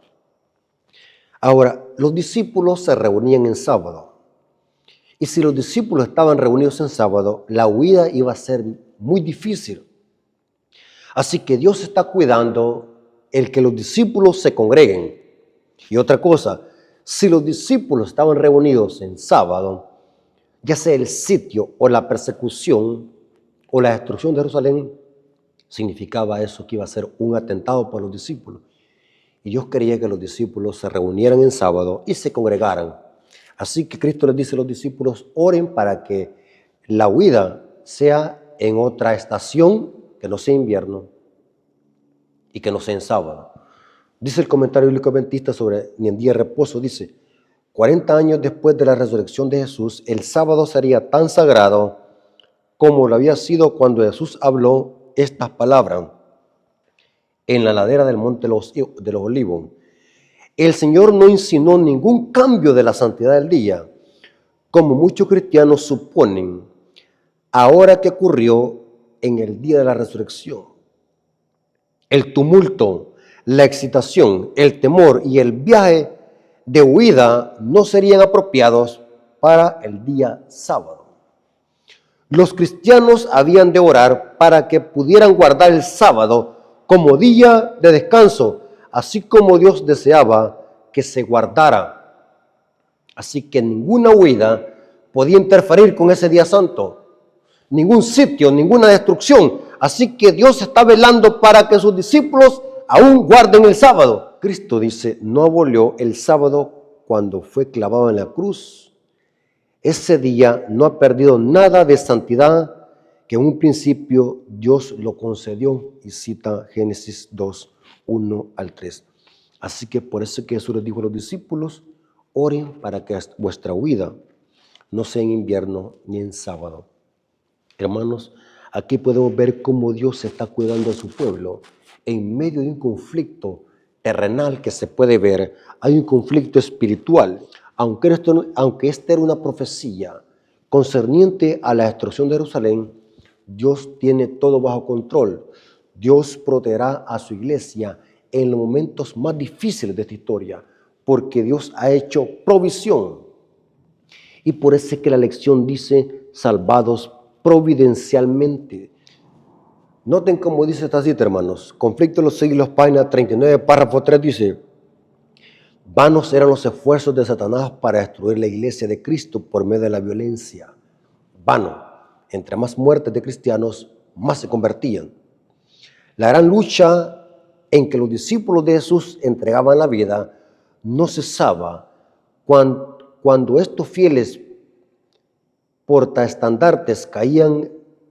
Ahora, los discípulos se reunían en sábado. Y si los discípulos estaban reunidos en sábado, la huida iba a ser muy difícil. Así que Dios está cuidando el que los discípulos se congreguen. Y otra cosa, si los discípulos estaban reunidos en sábado, ya sea el sitio o la persecución o la destrucción de Jerusalén, significaba eso que iba a ser un atentado por los discípulos. Y Dios quería que los discípulos se reunieran en sábado y se congregaran. Así que Cristo les dice a los discípulos, oren para que la huida sea en otra estación, que no sea invierno y que no sea en sábado. Dice el comentario bíblico adventista sobre ni en día de reposo, dice, 40 años después de la resurrección de Jesús, el sábado sería tan sagrado como lo había sido cuando Jesús habló estas palabras en la ladera del monte de los Olivos. El Señor no insinuó ningún cambio de la santidad del día, como muchos cristianos suponen, ahora que ocurrió en el día de la resurrección. El tumulto, la excitación, el temor y el viaje de huida no serían apropiados para el día sábado. Los cristianos habían de orar para que pudieran guardar el sábado como día de descanso, así como Dios deseaba que se guardara. Así que ninguna huida podía interferir con ese día santo, ningún sitio, ninguna destrucción. Así que Dios está velando para que sus discípulos aún guarden el sábado. Cristo dice, no abolió el sábado cuando fue clavado en la cruz. Ese día no ha perdido nada de santidad que en un principio Dios lo concedió, y cita Génesis 2, 1 al 3. Así que por eso que Jesús les dijo a los discípulos, oren para que vuestra huida no sea en invierno ni en sábado. Hermanos, aquí podemos ver cómo Dios está cuidando a su pueblo. En medio de un conflicto terrenal que se puede ver, hay un conflicto espiritual. Aunque esta era una profecía concerniente a la destrucción de Jerusalén, Dios tiene todo bajo control. Dios protegerá a su iglesia en los momentos más difíciles de esta historia, porque Dios ha hecho provisión. Y por eso es que la lección dice, salvados providencialmente. Noten cómo dice esta cita, hermanos. Conflicto de los siglos, página 39, párrafo 3, dice, vanos eran los esfuerzos de Satanás para destruir la iglesia de Cristo por medio de la violencia. Vano. Entre más muertes de cristianos, más se convertían. La gran lucha en que los discípulos de Jesús entregaban la vida no cesaba cuando estos fieles portaestandartes caían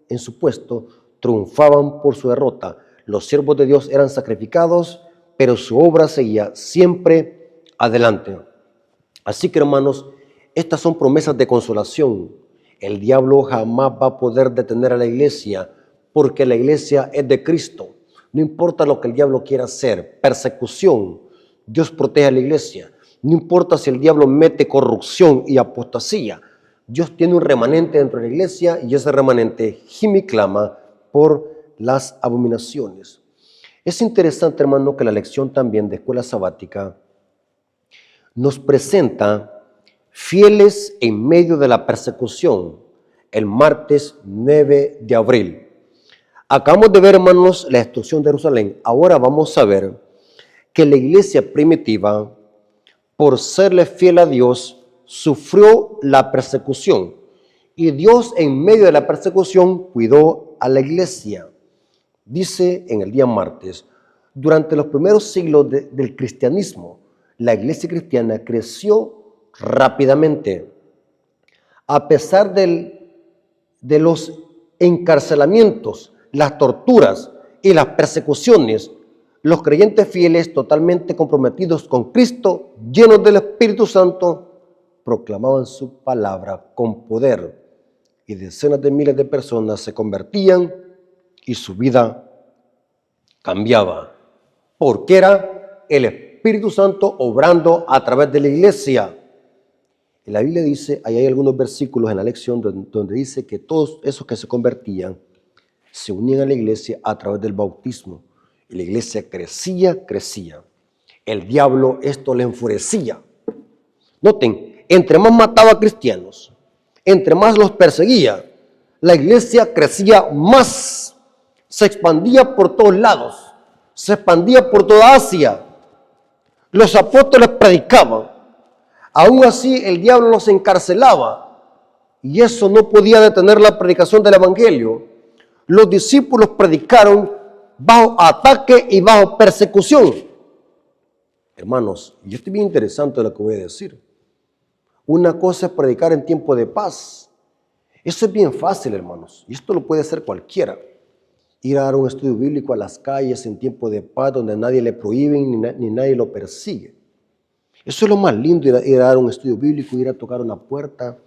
en su puesto, triunfaban por su derrota. Los siervos de Dios eran sacrificados, pero su obra seguía siempre adelante. Así que, hermanos, estas son promesas de consolación. El diablo jamás va a poder detener a la iglesia, porque la iglesia es de Cristo. No importa lo que el diablo quiera hacer, persecución, Dios protege a la iglesia. No importa si el diablo mete corrupción y apostasía, Dios tiene un remanente dentro de la iglesia, y ese remanente gime y clama por las abominaciones. Es interesante, hermano, que la lección también de escuela sabática nos presenta fieles en medio de la persecución el martes 9 de abril. Acabamos de ver, hermanos, la destrucción de Jerusalén. Ahora vamos a ver que la iglesia primitiva, por serle fiel a Dios, sufrió la persecución. Y Dios, en medio de la persecución, cuidó a la iglesia. Dice en el día martes, durante los primeros siglos del cristianismo, la iglesia cristiana creció rápidamente. A pesar de los encarcelamientos, las torturas y las persecuciones, los creyentes fieles totalmente comprometidos con Cristo, llenos del Espíritu Santo, proclamaban su palabra con poder y decenas de miles de personas se convertían y su vida cambiaba, porque era el Espíritu Santo obrando a través de la iglesia. Y la Biblia dice, ahí hay algunos versículos en la lección donde dice que todos esos que se convertían se unían a la iglesia a través del bautismo. Y la iglesia crecía. El diablo esto le enfurecía. Noten, entre más mataba cristianos, entre más los perseguía, la iglesia crecía más, se expandía por todos lados, se expandía por toda Asia. Los apóstoles predicaban, aún así el diablo los encarcelaba y eso no podía detener la predicación del evangelio. Los discípulos predicaron bajo ataque y bajo persecución. Hermanos, y esto es bien interesante lo que voy a decir. Una cosa es predicar en tiempo de paz. Eso es bien fácil, hermanos, y esto lo puede hacer cualquiera. Ir a dar un estudio bíblico a las calles en tiempo de paz, donde nadie le prohíbe ni nadie lo persigue. Eso es lo más lindo, ir a dar un estudio bíblico, ir a tocar una puerta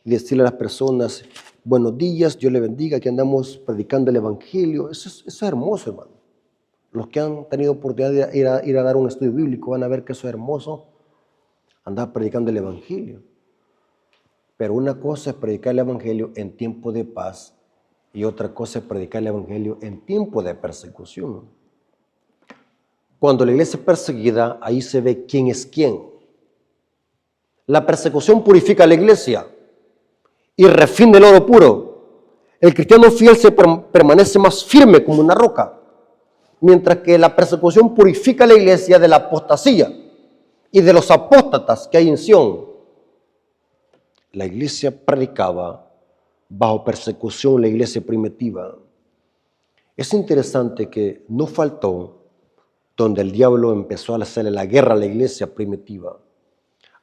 y decirle a las personas, buenos días, Dios le bendiga, aquí andamos predicando el evangelio. Eso es hermoso, hermano. Los que han tenido oportunidad de ir a dar un estudio bíblico van a ver que eso es hermoso, andar predicando el evangelio. Pero una cosa es predicar el evangelio en tiempo de paz y otra cosa es predicar el evangelio en tiempo de persecución. Cuando la iglesia es perseguida, ahí se ve quién es quién. La persecución purifica a la iglesia y refina el oro puro. El cristiano fiel permanece más firme como una roca, mientras que la persecución purifica a la iglesia de la apostasía y de los apóstatas que hay en Sión. La iglesia predicaba bajo persecución, la iglesia primitiva. Es interesante que no faltó donde el diablo empezó a hacerle la guerra a la iglesia primitiva.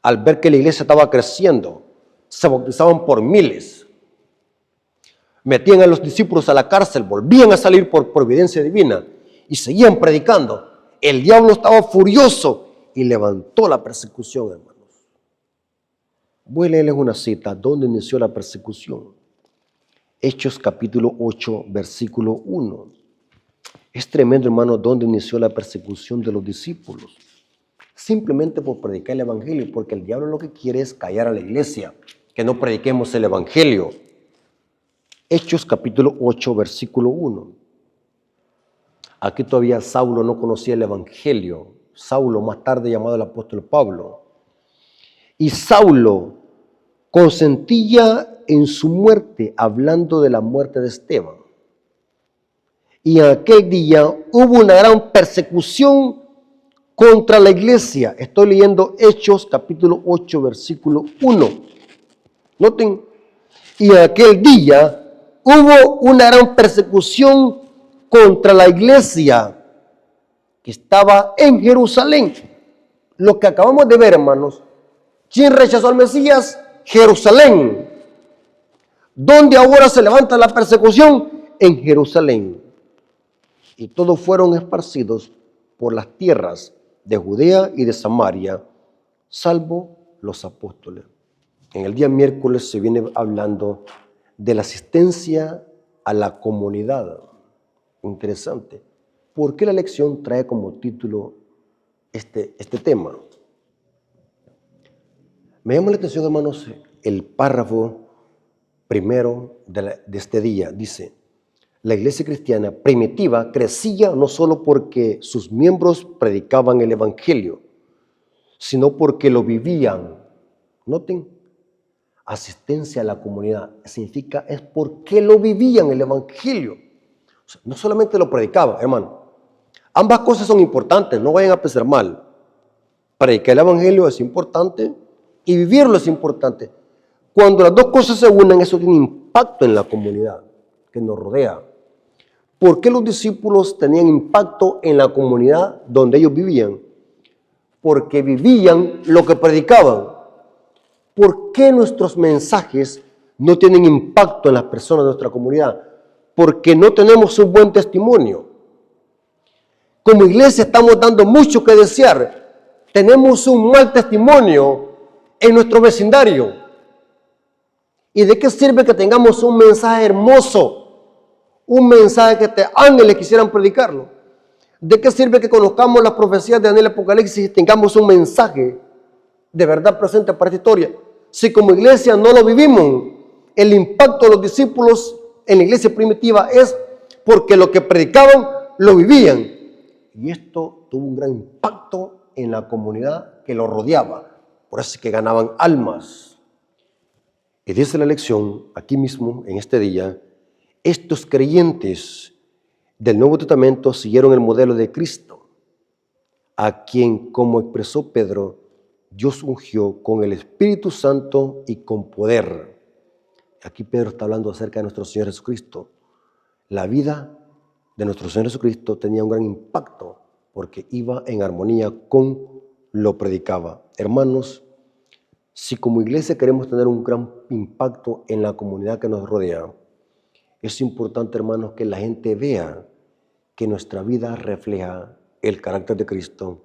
Al ver que la iglesia estaba creciendo, se bautizaban por miles. Metían a los discípulos a la cárcel, volvían a salir por providencia divina y seguían predicando. El diablo estaba furioso y levantó la persecución, hermanos. Voy a leerles una cita. ¿Dónde inició la persecución? Hechos capítulo 8, versículo 1. Es tremendo, hermano, dónde inició la persecución de los discípulos. Simplemente por predicar el evangelio, porque el diablo lo que quiere es callar a la iglesia, que no prediquemos el evangelio. Hechos capítulo 8, versículo 1. Aquí todavía Saulo no conocía el evangelio. Saulo, más tarde llamado el apóstol Pablo. Y Saulo consentía en su muerte, hablando de la muerte de Esteban. Y en aquel día hubo una gran persecución contra la iglesia. Estoy leyendo Hechos capítulo 8, versículo 1. Noten, y en aquel día hubo una gran persecución contra la iglesia que estaba en Jerusalén. Lo que acabamos de ver, hermanos, ¿quién rechazó al Mesías? Jerusalén. ¿Dónde ahora se levanta la persecución? En Jerusalén. Y todos fueron esparcidos por las tierras de Judea y de Samaria, salvo los apóstoles. En el día miércoles se viene hablando de la asistencia a la comunidad. Interesante. ¿Por qué la lección trae como título este tema? Me llama la atención, hermanos, el párrafo primero de este día. Dice, la iglesia cristiana primitiva crecía no solo porque sus miembros predicaban el evangelio, sino porque lo vivían. Noten, asistencia a la comunidad significa es porque lo vivían el evangelio. O sea, no solamente lo predicaban, hermano. Ambas cosas son importantes, no vayan a pensar mal. Predicar el evangelio es importante y vivirlo es importante. Cuando las dos cosas se unen, eso tiene impacto en la comunidad que nos rodea. ¿Por qué los discípulos tenían impacto en la comunidad donde ellos vivían? Porque vivían lo que predicaban. ¿Por qué nuestros mensajes no tienen impacto en las personas de nuestra comunidad? Porque no tenemos un buen testimonio. Como iglesia estamos dando mucho que desear. Tenemos un mal testimonio en nuestro vecindario. ¿Y de qué sirve que tengamos un mensaje hermoso? Un mensaje que ángeles quisieran predicarlo. ¿De qué sirve que conozcamos las profecías de Daniel Apocalipsis y tengamos un mensaje de verdad presente para esta historia? Si como iglesia no lo vivimos, el impacto de los discípulos en la iglesia primitiva es porque lo que predicaban lo vivían. Y esto tuvo un gran impacto en la comunidad que lo rodeaba. Por eso es que ganaban almas. Y dice la lección, aquí mismo, en este día, estos creyentes del Nuevo Testamento siguieron el modelo de Cristo, a quien, como expresó Pedro, Dios ungió con el Espíritu Santo y con poder. Aquí Pedro está hablando acerca de nuestro Señor Jesucristo. La vida de nuestro Señor Jesucristo tenía un gran impacto porque iba en armonía con lo predicaba. Hermanos, si como iglesia queremos tener un gran impacto en la comunidad que nos rodea, es importante, hermanos, que la gente vea que nuestra vida refleja el carácter de Cristo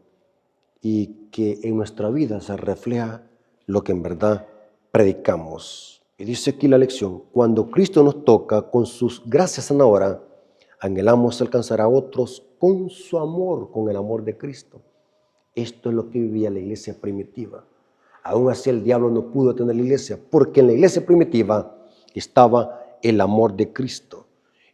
y que en nuestra vida se refleja lo que en verdad predicamos. Y dice aquí la lección, cuando Cristo nos toca con sus gracias en la hora, anhelamos alcanzar a otros con su amor, con el amor de Cristo. Esto es lo que vivía la iglesia primitiva. Aún así el diablo no pudo tener la iglesia, porque en la iglesia primitiva estaba el amor de Cristo.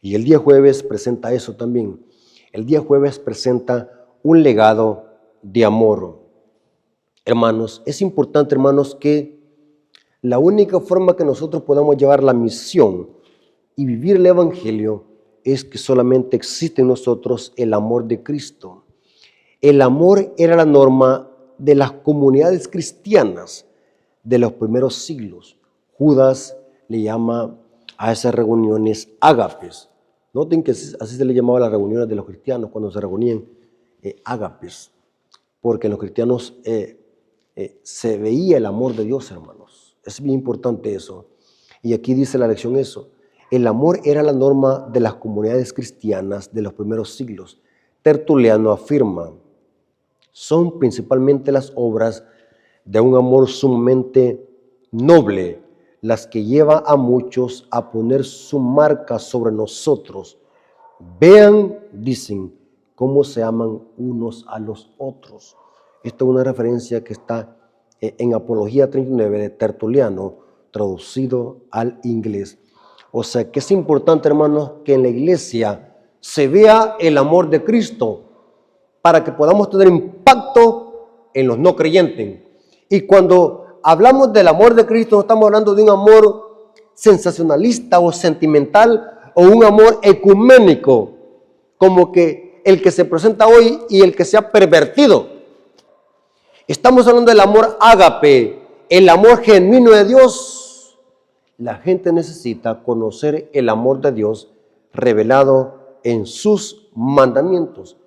Y el día jueves presenta eso también. El día jueves presenta un legado de amor. Hermanos, es importante, hermanos, que la única forma que nosotros podamos llevar la misión y vivir el evangelio es que solamente existe en nosotros el amor de Cristo. El amor era la norma de las comunidades cristianas de los primeros siglos. Judas le llama a esas reuniones ágapes. Noten que así se le llamaba a las reuniones de los cristianos cuando se reunían, ágapes, porque en los cristianos se veía el amor de Dios, hermanos. Es bien importante eso. Y aquí dice la lección eso. El amor era la norma de las comunidades cristianas de los primeros siglos. Tertuliano afirma, son principalmente las obras de un amor sumamente noble las que lleva a muchos a poner su marca sobre nosotros. Vean, dicen, cómo se aman unos a los otros. Esta es una referencia que está en Apología 39 de Tertuliano, traducido al inglés. O sea que es importante, hermanos, que en la iglesia se vea el amor de Cristo para que podamos tener impacto en los no creyentes. Y cuando hablamos del amor de Cristo, no estamos hablando de un amor sensacionalista o sentimental o un amor ecuménico, como que el que se presenta hoy y el que se ha pervertido. Estamos hablando del amor ágape, el amor genuino de Dios. La gente necesita conocer el amor de Dios revelado en sus mandamientos.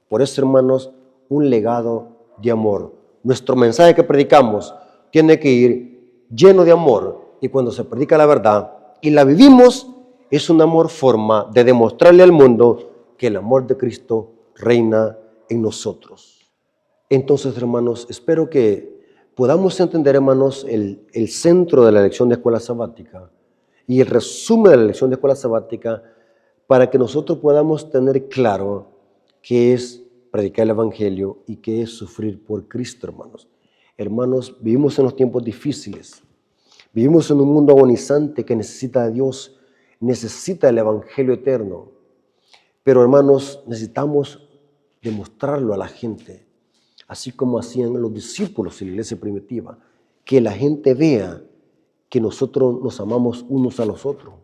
Por eso, hermanos, un legado de amor. Nuestro mensaje que predicamos tiene que ir lleno de amor. Y cuando se predica la verdad y la vivimos, es una forma de demostrarle al mundo que el amor de Cristo reina en nosotros. Entonces, hermanos, espero que podamos entender, hermanos, el centro de la lección de escuela sabática y el resumen de la lección de escuela sabática para que nosotros podamos tener claro qué es predicar el evangelio y qué es sufrir por Cristo, hermanos. Hermanos, vivimos en los tiempos difíciles. Vivimos en un mundo agonizante que necesita de Dios. necesita el Evangelio eterno. Pero hermanos, necesitamos demostrarlo a la gente, así como hacían los discípulos en la iglesia primitiva, que la gente vea que nosotros nos amamos unos a los otros,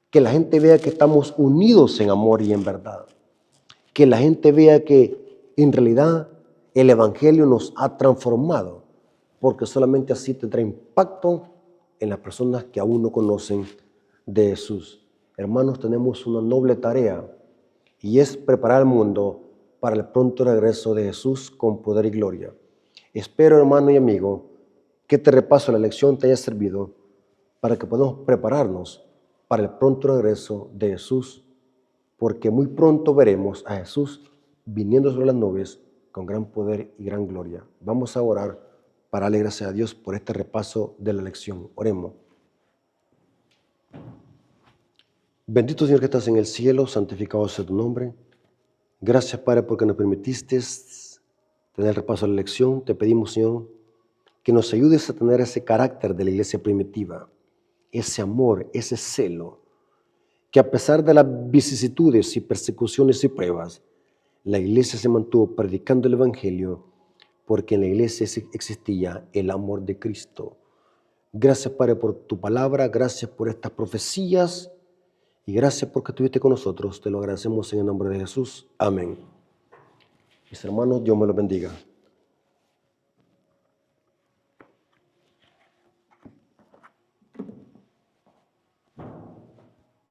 que la gente vea que estamos unidos en amor y en verdad, que la gente vea que en realidad el Evangelio nos ha transformado, porque solamente así tendrá impacto en las personas que aún no conocen de Jesús. Hermanos, tenemos una noble tarea y es preparar el mundo para el pronto regreso de Jesús con poder y gloria. Espero, hermano y amigo, que este repaso de la lección te haya servido para que podamos prepararnos para el pronto regreso de Jesús, porque muy pronto veremos a Jesús viniendo sobre las nubes con gran poder y gran gloria. Vamos a orar para darle gracias a Dios por este repaso de la lección. Oremos. Bendito Señor que estás en el cielo, santificado sea tu nombre. Gracias, Padre, porque nos permitiste tener el repaso de la lección. Te pedimos, Señor, que nos ayudes a tener ese carácter de la iglesia primitiva, ese amor, ese celo, que a pesar de las vicisitudes y persecuciones y pruebas, la iglesia se mantuvo predicando el Evangelio, porque en la iglesia existía el amor de Cristo. Gracias, Padre, por tu palabra, gracias por estas profecías y gracias porque estuviste con nosotros. Te lo agradecemos en el nombre de Jesús. Amén. Mis hermanos, Dios me los bendiga.